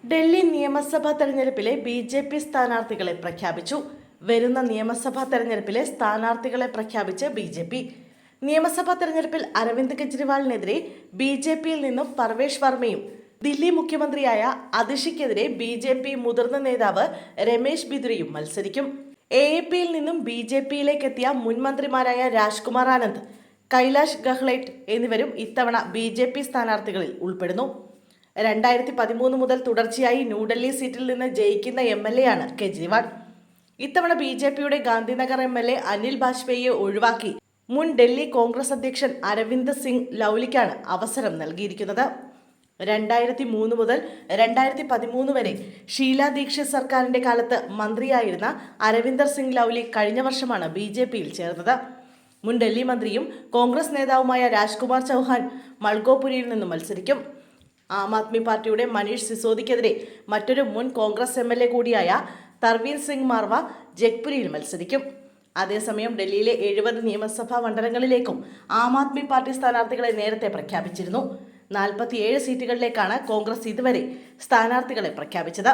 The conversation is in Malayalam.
ഡൽഹി നിയമസഭാ തെരഞ്ഞെടുപ്പിലെ ബി.ജെ.പി. സ്ഥാനാർത്ഥികളെ പ്രഖ്യാപിച്ചു. വരുന്ന നിയമസഭാ തെരഞ്ഞെടുപ്പിലെ സ്ഥാനാർത്ഥികളെ പ്രഖ്യാപിച്ച് ബി.ജെ.പി. നിയമസഭാ തെരഞ്ഞെടുപ്പിൽ അരവിന്ദ് കെജ്രിവാളിനെതിരെ ബി.ജെ.പിയിൽ നിന്നും പർവേഷ് വർമ്മയും ദില്ലി മുഖ്യമന്ത്രിയായ അതിഷിക്കെതിരെ ബി.ജെ.പി. മുതിർന്ന നേതാവ് രമേശ് ബിദുരയും മത്സരിക്കും. എ.എ.പിയിൽ നിന്നും ബി.ജെ.പിയിലേക്ക് എത്തിയ മുൻ മന്ത്രിമാരായ രാജ്കുമാർ ആനന്ദ്, കൈലാഷ് ഗെഹ്ലോട്ട് എന്നിവരും ഇത്തവണ ബി.ജെ.പി. സ്ഥാനാർത്ഥികളിൽ ഉൾപ്പെടുന്നു. 2013 മുതൽ തുടർച്ചയായി ന്യൂഡൽഹി സീറ്റിൽ നിന്ന് ജയിക്കുന്ന എം.എൽ.എ ആണ് കെജ്രിവാൾ. ഇത്തവണ ബി.ജെ.പിയുടെ ഗാന്ധിനഗർ എം.എൽ.എ അനിൽ ബാജ്പേയിയെ ഒഴിവാക്കി മുൻ ഡൽഹി കോൺഗ്രസ് അധ്യക്ഷൻ അരവിന്ദ് സിംഗ് ലൗലിക്കാണ് അവസരം നൽകിയിരിക്കുന്നത്. 2003 മുതൽ 2013 വരെ ഷീല ദീക്ഷിത് സർക്കാരിന്റെ കാലത്ത് മന്ത്രിയായിരുന്ന അരവിന്ദർ സിംഗ് ലൗലി കഴിഞ്ഞ വർഷമാണ് ബി.ജെ.പിയിൽ ചേർന്നത്. മുൻ ഡൽഹി മന്ത്രിയും കോൺഗ്രസ് നേതാവുമായ രാജ്കുമാർ ചൗഹാൻ മൾഗോപുരിയിൽ നിന്നും മത്സരിക്കും. ആം ആദ്മി പാർട്ടിയുടെ മനീഷ് സിസോദിക്കെതിരെ മറ്റൊരു മുൻ കോൺഗ്രസ് എം.എൽ.എ കൂടിയായ തർവീർ സിംഗ് മാർവ ജഗ്പുരിയിൽ മത്സരിക്കും. അതേസമയം ഡൽഹിയിലെ 70 നിയമസഭാ മണ്ഡലങ്ങളിലേക്കും ആം ആദ്മി പാർട്ടി സ്ഥാനാർത്ഥികളെ നേരത്തെ പ്രഖ്യാപിച്ചിരുന്നു. 47 സീറ്റുകളിലേക്കാണ് കോൺഗ്രസ് ഇതുവരെ സ്ഥാനാർത്ഥികളെ പ്രഖ്യാപിച്ചത്.